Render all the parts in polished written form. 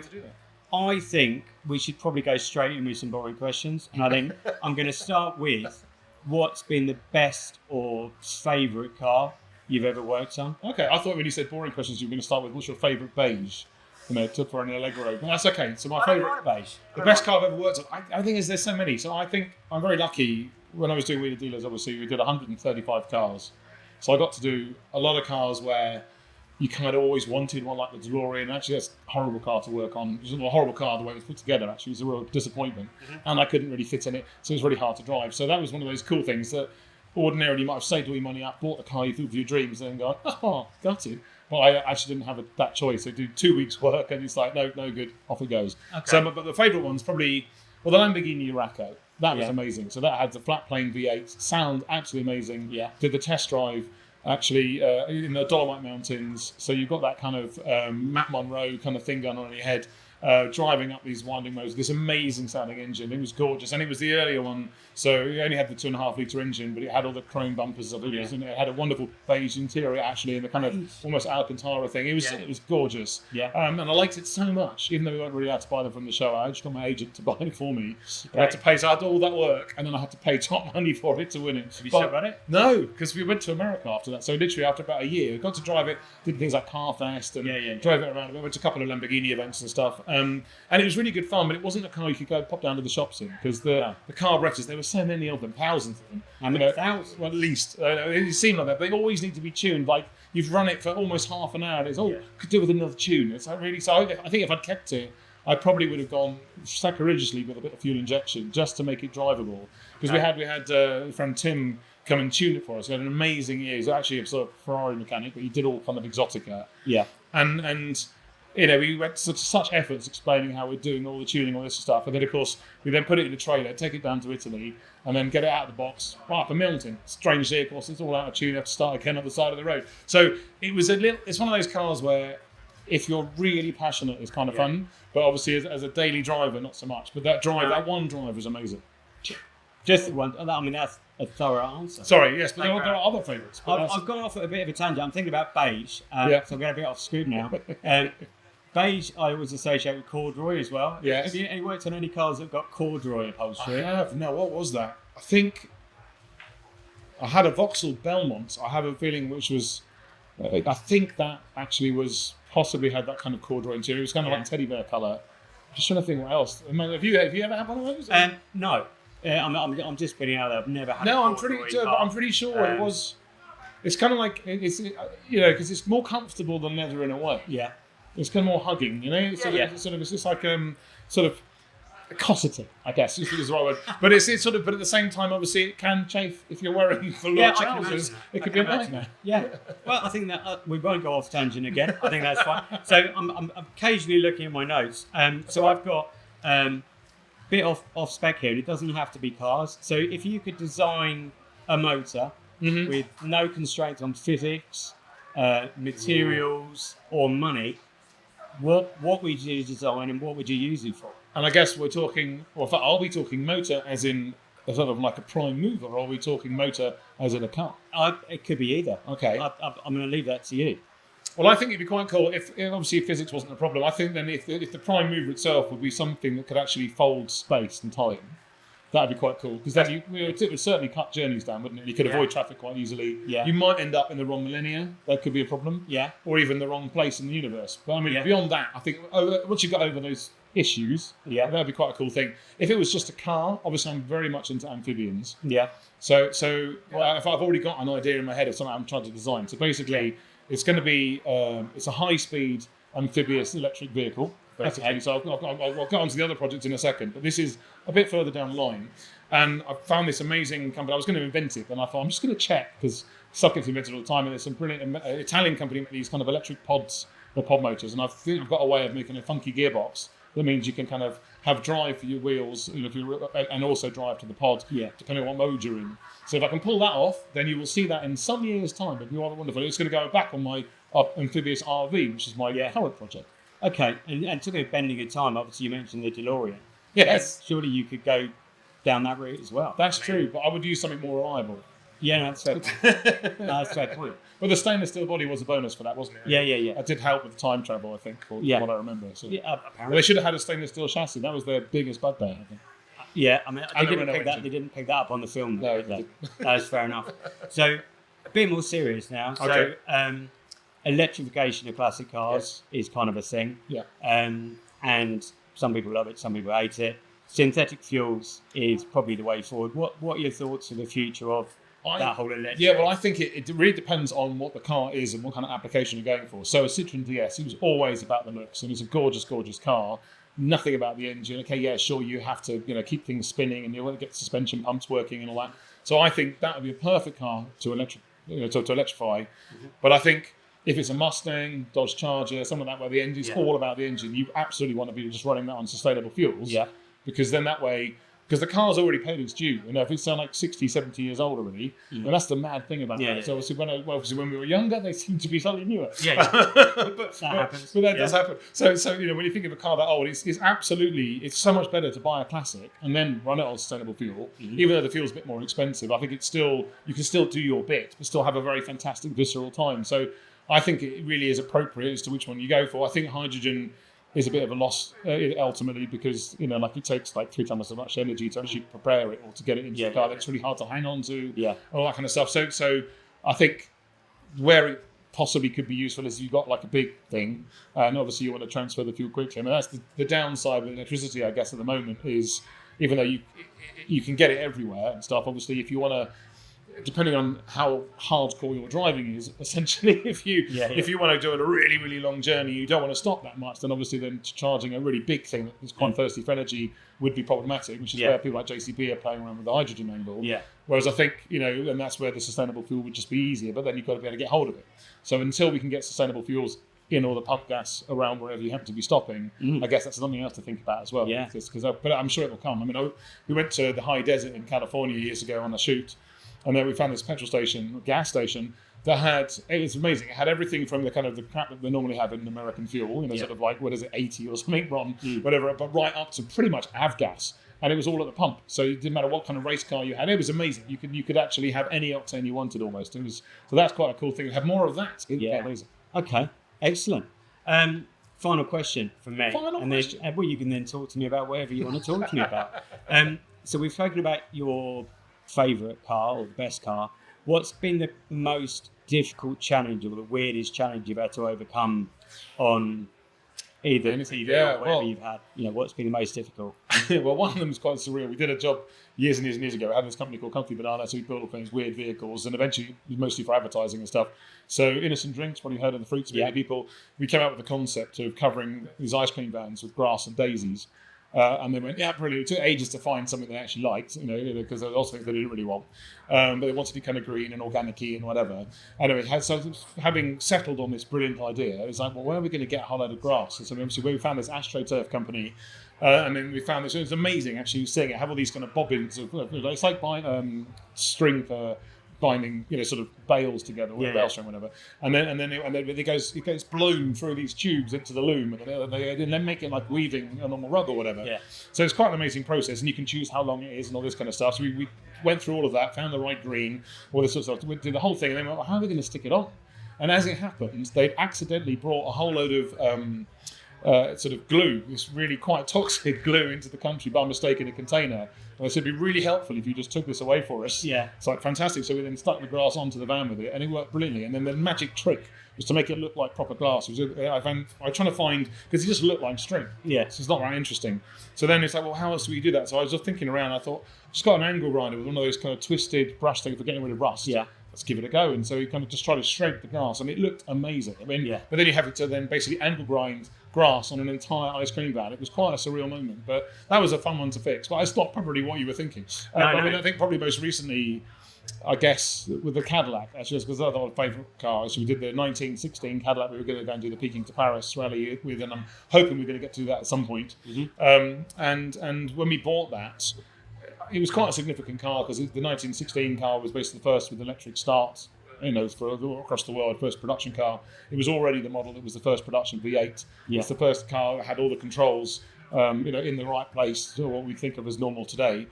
to do that? I think we should probably go straight in with some boring questions. And I think I'm going to start with what's been the best or favourite car you've ever worked on? Okay, I thought when you said boring questions, you were going to start with what's your favourite beige? For an Allegro. But that's okay. So my favourite beige. The best car I've ever worked on. I think there's so many. So I think I'm very lucky. When I was doing Wheeler Dealers, obviously, we did 135 cars. So I got to do a lot of cars where you kind of always wanted one, like the DeLorean. Actually, that's a horrible car to work on. It was a horrible car the way it was put together, actually. It was a real disappointment. And I couldn't really fit in it, so it was really hard to drive. So that was one of those cool things that ordinarily you might have saved all your money up, bought the car you thought of your dreams, and then gone, oh, gutted. But I actually didn't have that choice. I do 2 weeks' work, and it's like, no good, off it goes. Okay. So, but the favourite one's probably, the Lamborghini Huracan. That was amazing. So that had the flat plane V8, sound absolutely amazing. Yeah. Did the test drive actually in the Dolomite Mountains. So you've got that kind of Matt Monroe kind of thing going on in your head, driving up these winding roads. This amazing sounding engine. It was gorgeous, and it was the earlier one. So it only had the 2.5 litre engine, but it had all the chrome bumpers of it, and it had a wonderful beige interior actually, and the kind of almost Alcantara thing. It was gorgeous. Yeah. And I liked it so much, even though we weren't really allowed to buy them from the show. I just got my agent to buy it for me. I had to pay, so I had all that work, and then I had to pay top money for it to win it. Have you still got it? No, because we went to America after that. So literally after about a year, I got to drive it, did things like Carfest, and drove it around. We went to a couple of Lamborghini events and stuff. And it was really good fun, but it wasn't a car you could go pop down to the shops in, because the carburetors, there were so many of them, thousands of them. How many thousands? Well, at least. It seemed like that. They always need to be tuned. Like, you've run it for almost half an hour, and it's, could do with another tune. It's like really, so I think if I'd kept it, I probably would have gone sacrilegiously with a bit of fuel injection just to make it drivable. Because we had friend Tim come and tune it for us. He had an amazing year. He's actually a sort of Ferrari mechanic, but he did all kind of exotica. Yeah. And we went to such efforts explaining how we're doing all the tuning, all this stuff. And then, of course, we then put it in a trailer, take it down to Italy, and then get it out of the box, up a mountain. Strangely, of course, it's all out of tune. You have to start again on the side of the road. So it's one of those cars where if you're really passionate, it's kind of fun. But obviously, as a daily driver, not so much. But that one drive was amazing. Just one. I mean, that's a thorough answer. Sorry, yes, but there are other favourites. I've gone off at a bit of a tangent. I'm thinking about beige. So I'm getting a bit off scoop now. Beige, I always associate with corduroy as well. Yes. Have you worked on any cars that got corduroy upholstery? I have. No, what was that? I think I had a Vauxhall Belmont. I have a feeling which was, I think that actually was possibly had that kind of corduroy interior. It was kind of like teddy bear colour. I'm just trying to think what else. I mean, have you ever had one of those? No. I'm just spinning out there. I've never had. No, I'm pretty sure it was. It's kind of like it's because it's more comfortable than leather in a way. Yeah. It's kind of more hugging, It's just like sort of cosseting, I guess is the right word. But it's sort of, but at the same time, obviously, it can chafe if you're wearing full checkers. It could be a nightmare. Yeah. Well, I think that we won't go off tangent again. I think that's fine. So I'm occasionally looking at my notes. So I've got bit off spec here. It doesn't have to be cars. So if you could design a motor with no constraints on physics, materials, or money, what would you design and what would you use it for? And I guess we're talking, in fact, are we talking motor as in a sort of like a prime mover, or are we talking motor as in a car? It could be either. Okay. I'm going to leave that to you. Well, I think it'd be quite cool if obviously if physics wasn't a problem. I think then if the prime mover itself would be something that could actually fold space and time, that'd be quite cool, because then it would certainly cut journeys down, wouldn't it? You could avoid traffic quite easily. Yeah. You might end up in the wrong millennia. That could be a problem. Yeah. Or even the wrong place in the universe. But I mean, beyond that, I think once you got over those issues, that'd be quite a cool thing. If it was just a car, obviously I'm very much into amphibians. Yeah. So if I've already got an idea in my head of something I'm trying to design. So basically, it's going to be it's a high-speed amphibious electric vehicle. Basically. So I'll get onto the other project in a second, but this is a bit further down the line. And I found this amazing company. I was going to invent it, and I thought I'm just going to check, because stuff gets invented all the time, and there's some brilliant Italian company make these kind of electric pods, the pod motors, and I think I've got a way of making a funky gearbox that means you can kind of have drive for your wheels, and also drive to the pod, depending on what mode you're in. So if I can pull that off, then you will see that in some years' time. It'll be rather wonderful. It's going to go back on my amphibious RV, which is my current project. Okay, and talking of bending of time, obviously you mentioned the DeLorean. Yes. Surely you could go down that route as well. That's true, but I would use something more reliable. Yeah, no, that's fair. That's a fair point. But the stainless steel body was a bonus for that, wasn't it? Yeah. That did help with time travel, I think, from what I remember. So. Yeah, apparently. They should have had a stainless steel chassis. That was their biggest bugbear, I think. Yeah, I mean, they didn't pick that up on the film. No, that's fair enough. So, a bit more serious now. Okay. So, electrification of classic cars is kind of a thing. Yeah. And some people love it, some people hate it. Synthetic fuels is probably the way forward. What are your thoughts for the future of that whole electric? Yeah, well, I think it really depends on what the car is and what kind of application you're going for. So a Citroen DS, it was always about the looks, and it's a gorgeous, gorgeous car. Nothing about the engine. Okay, yeah, sure, you have to keep things spinning, and you want to get suspension pumps working and all that. So I think that would be a perfect car to electrify. Mm-hmm. But I think if it's a Mustang, Dodge Charger, something like that, where the engine's all about the engine, you absolutely want to be just running that on sustainable fuels. Yeah. Because then that way, because the car's already paid its due. If it's like 60, 70 years old already, and that's the mad thing about that. So obviously when we were younger, they seem to be slightly newer. Yeah. But that happens. But that does happen. So when you think of a car that old, it's so much better to buy a classic and then run it on sustainable fuel. Mm-hmm. Even though the fuel's a bit more expensive, I think you can still do your bit, but still have a very fantastic visceral time. So I think it really is appropriate as to which one you go for. I think hydrogen is a bit of a loss ultimately because it takes like 3 times as much energy to actually prepare it or to get it into the car. That's really hard to hang on to. Yeah, all that kind of stuff. So I think where it possibly could be useful is you've got like a big thing, and obviously you want to transfer the fuel quickly. I mean that's the downside with electricity, I guess, at the moment is even though you can get it everywhere and stuff. Obviously, if you want to. Depending on how hardcore your driving is, essentially, if you want to do a really, really long journey, you don't want to stop that much, then obviously charging a really big thing that is quite thirsty for energy would be problematic, which is where people like JCB are playing around with the hydrogen angle. Yeah. Whereas I think, and that's where the sustainable fuel would just be easier, but then you've got to be able to get hold of it. So until we can get sustainable fuels in all the pump gas around wherever you happen to be stopping, I guess that's something else to think about as well. Yeah. But I'm sure it will come. I mean, we went to the high desert in California years ago on a shoot, and then we found this gas station that it was amazing. It had everything from the kind of the crap that they normally have in American fuel, sort of like, 80 or something from whatever, but right up to pretty much avgas. And it was all at the pump. So it didn't matter what kind of race car you had. It was amazing. You could actually have any octane you wanted almost. So that's quite a cool thing. Have more of that. Amazing. Okay, excellent. Final question from me. Well, you can then talk to me about whatever you want to talk to me about. So we've spoken about your favourite car or the best car. What's been the most difficult challenge or the weirdest challenge you've had to overcome on either TV or whatever you've had? What's been the most difficult? Well, one of them is quite surreal. We did a job years and years and years ago. We had this company called Comfy Banana, so we built all things weird vehicles, and eventually mostly for advertising and stuff. So Innocent Drinks, probably heard of the fruits of people. We came up with the concept of covering these ice cream vans with grass and daisies. And they went, brilliant. It took ages to find something they actually liked, because there were also things they didn't really want. But they wanted it kind of green and organic-y and whatever. Anyway, so having settled on this brilliant idea, it's like, well, where are we going to get a whole load of grass? And so obviously we found this Ashtray Turf company, and then we found this. It was amazing, actually, seeing it have all these kind of bobbins. It's like buying string for binding, sort of bales together, or bale string, whatever, and then it goes blown through these tubes into the loom, and then make it like weaving a normal rug or whatever. Yeah. So it's quite an amazing process, and you can choose how long it is and all this kind of stuff. So we went through all of that, found the right green, all this sort of stuff, we did the whole thing, and then went, well, how are we going to stick it on? And as it happened, they'd accidentally brought a whole load of sort of glue, this really quite toxic glue, into the country by mistake in a container. And they said it'd be really helpful if you just took this away for us. Yeah. It's like fantastic. So we then stuck the grass onto the van with it, and it worked brilliantly. And then the magic trick was to make it look like proper glass. I was trying to find, because it just looked like string. Yeah. So it's not that interesting. So then it's like, well, how else do we do that? So I was just thinking around. I thought, just got an angle grinder with one of those kind of twisted brush things for getting rid of rust. Yeah. Let's give it a go. And so we kind of just tried to shred the grass, and it looked amazing. I mean, but then you have it to then basically angle grind grass on an entire ice cream van. It was quite a surreal moment, but that was a fun one to fix. But it's not probably what you were thinking. I mean, I think probably most recently, I guess, with the Cadillac, actually, because that's our favourite car. So we did the 1916 Cadillac. We were going to go and do the Peking to Paris rally with, and I'm hoping we're going to get to do that at some point. Mm-hmm. And when we bought that, it was quite a significant car, because the 1916 car was basically the first with electric start, for across the world, first production car. It was already the model that was the first production V8. Yeah. It's the first car that had all the controls in the right place to what we think of as normal today.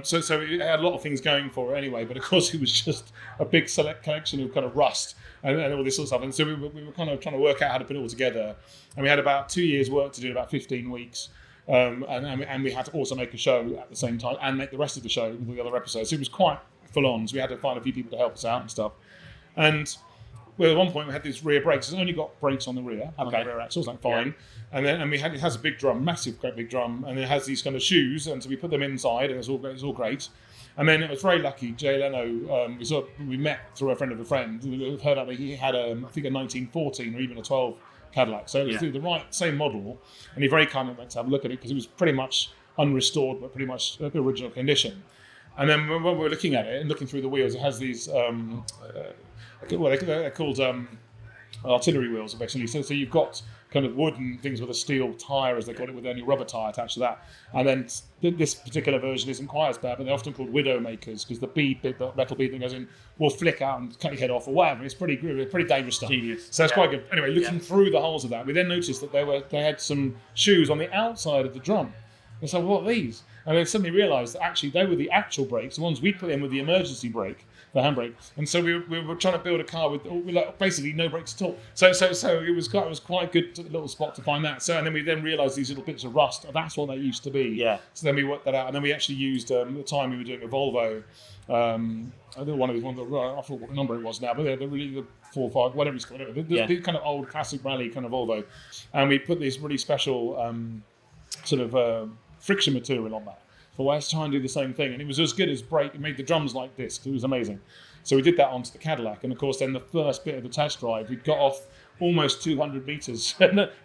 So it had a lot of things going for it anyway, but of course it was just a big select collection of kind of rust and all this sort of stuff. And so we were kind of trying to work out how to put it all together. And we had about 2 years work to do, about 15 weeks. And we had to also make a show at the same time and make the rest of the show with the other episodes. So it was quite full on. So we had to find a few people to help us out and stuff. And at one point we had these rear brakes. It's only got brakes on the rear, on the rear axles, like fine. And then it has a big drum, great big drum, and it has these kind of shoes. And so we put them inside, and it's all great. And then it was very lucky. Jay Leno, we met through a friend of a friend. We heard that he had I think a 1914 or even a 12 Cadillac. So it was the same model, and he very kindly went to have a look at it because it was pretty much unrestored, but pretty much original condition. And then when we were looking at it and looking through the wheels, it has these they're called artillery wheels, basically. So you've got kind of wooden things with a steel tyre, as they call it, with only rubber tyre attached to that. And then this particular version isn't quite as bad, but they're often called widow makers because the metal bead that goes in will flick out and cut your head off or whatever. It's pretty dangerous stuff. Genius. So it's quite good. Anyway, looking through the holes of that, we then noticed that they had some shoes on the outside of the drum. And so what are these? And then suddenly realised that actually they were the actual brakes. The ones we put in with the emergency brake, the handbrake. And so we were trying to build a car with basically no brakes at all. So it was quite a good little spot to find that. So and then we realised these little bits of rust. That's what they used to be. Yeah. So then we worked that out, and then we actually used at the time we were doing a Volvo. I think one of I forgot what number it was now, but they're really the 4 or 5, whatever it's called, the kind of old classic rally kind of Volvo, and we put this really special friction material on that. So let's try and do the same thing, and it was as good as brake. It made the drums like discs. It was amazing. So we did that onto the Cadillac, and of course, then the first bit of the test drive, we got off almost 200 meters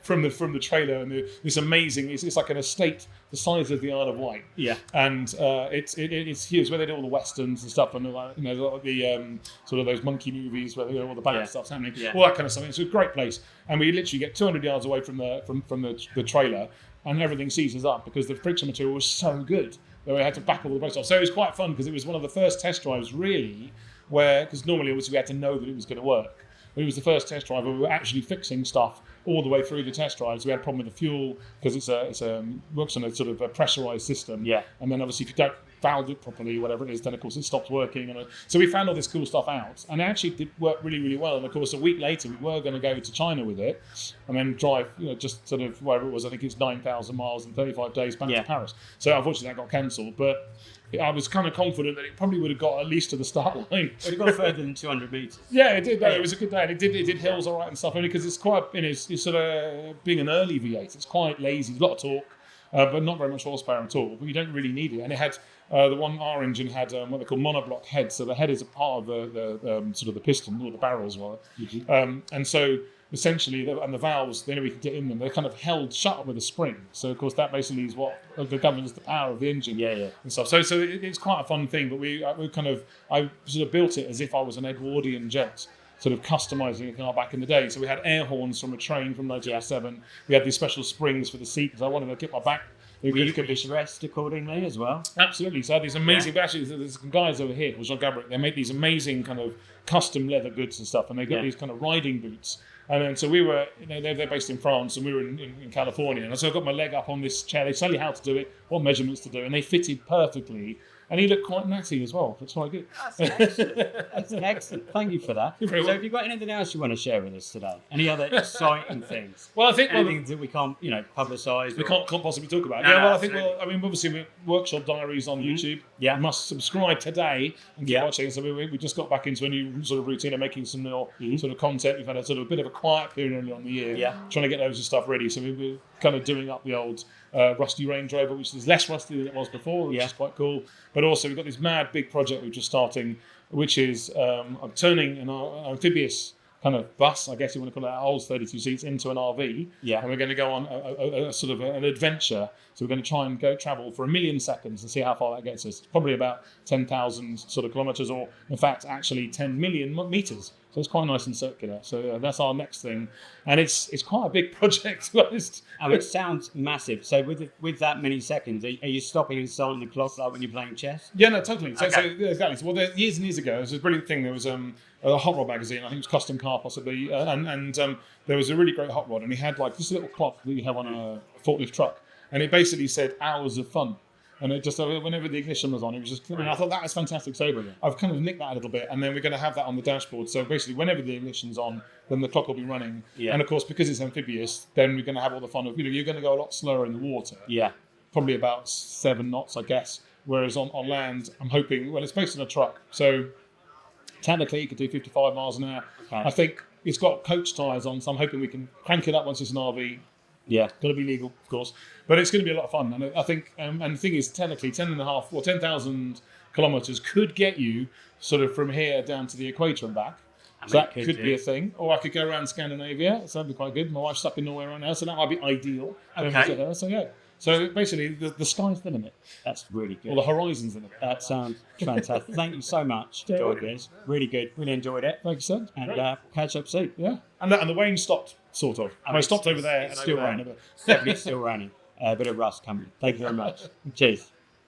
from the trailer, and this amazing. It's like an estate the size of the Isle of Wight. Yeah, and it's huge where they do all the westerns and stuff, and the sort of those monkey movies where all the bad stuff's happening, all that kind of stuff. It's a great place, and we literally get 200 yards away from the trailer. And everything seizes up because the friction material was so good that we had to back all the brakes off. So it was quite fun because it was one of the first test drives really because normally obviously we had to know that it was going to work. But it was the first test drive where we were actually fixing stuff all the way through the test drives. We had a problem with the fuel because it works on a sort of a pressurized system. Yeah. And then obviously if you don't valve it properly, whatever it is, then of course it stops working. So we found all this cool stuff out, and it actually did work really, really well. And of course, a week later, we were going to go to China with it, and then drive, just sort of wherever it was. I think it's 9,000 miles in 35 days back to Paris. So unfortunately, that got cancelled. But I was kind of confident that it probably would have got at least to the start line. Would have got further than 200 meters. Yeah, it did. It was a good day. And it did hills all right and stuff. Only because it's quite, it's sort of being an early V8. It's quite lazy, a lot of torque. But not very much horsepower at all. But you don't really need it. And it had our engine had what they call monoblock head. So the head is a part of the sort of the piston or the barrels, rather. Mm-hmm. And so essentially, the valves, the only way we can get in them, they're kind of held shut with a spring. So of course that basically is what governs the power of the engine. And stuff. So it's quite a fun thing. But I sort of built it as if I was an Edwardian jet, sort of customising a car back in the day. So we had air horns from a train from 1907. We had these special springs for the seat because I wanted to get my back. We could be dressed accordingly as well. Absolutely. So I had these amazing. Actually, there's some guys over here, Jean Gabriel. They make these amazing kind of custom leather goods and stuff, and they got these kind of riding boots. And then so we were, they're based in France, and we were in California. And so I got my leg up on this chair. They tell you how to do it, what measurements to do, and they fitted perfectly. And he looked quite natty as well. That's quite good. That's excellent. That's excellent. Thank you for that. So have you got anything else you want to share with us today? Any other exciting things? Well, I think anything that we can't, publicise. We can't possibly talk about. Obviously, we workshop diaries on YouTube. Yeah, you must subscribe today and keep watching. So we just got back into a new sort of routine of making some more sort of content. We've had a sort of a bit of a quiet period early on the year. Yeah, trying to get loads of stuff ready. So we're kind of doing up the old rusty Range Rover, which is less rusty than it was before, which is quite cool. But also we've got this mad big project we're just starting, which is I'm turning an amphibious kind of bus, I guess you want to call it, that holds 32 seats, into an RV. Yeah. And we're going to go on a sort of an adventure. So we're going to try and go travel for 1 million seconds and see how far that gets us. It's probably about 10,000 sort of kilometres, or in fact actually 10 million metres. So it's quite nice and circular. So that's our next thing, and it's quite a big project, to be honest. Oh, it sounds massive. So with that many seconds, are you stopping and starting the clock like when you're playing chess? Yeah, no, totally. So exactly. So, years and years ago, there was a brilliant thing. There was a hot rod magazine. I think it was Custom Car possibly, and there was a really great hot rod, and he had like this little clock that you have on a forklift truck. and it basically said hours of fun. And it just, whenever the ignition was on, it was just, I thought that was fantastic sober. I've kind of nicked that a little bit, and then we're going to have that on the dashboard. So basically, whenever the ignition's on, then the clock will be running. Yeah. And of course, because it's amphibious, then we're going to have all the fun of, you're going to go a lot slower in the water. Yeah. Probably about 7 knots, I guess. Whereas on land, I'm hoping, well, it's based on a truck. So technically, it could do 55 miles an hour. Okay. I think it's got coach tyres on, so I'm hoping we can crank it up once it's an RV. Yeah. Got to be legal, of course. But it's going to be a lot of fun. And I think, and the thing is, technically, 10,000 kilometres could get you sort of from here down to the equator and back. So that could be a thing. Or I could go around Scandinavia. So that'd be quite good. My wife's stuck in Norway right now, so that might be ideal. Okay. So yeah. So basically, the sky's the limit. That's really good. Or the horizon's the limit. That sounds fantastic. Thank you so much, George. Really good. Really enjoyed it. Thank you, sir. And catch up soon. Yeah. And the rain stopped, sort of. I stopped over there. It's still raining. Definitely still raining. A bit of rust coming. Thank you very much. Cheers.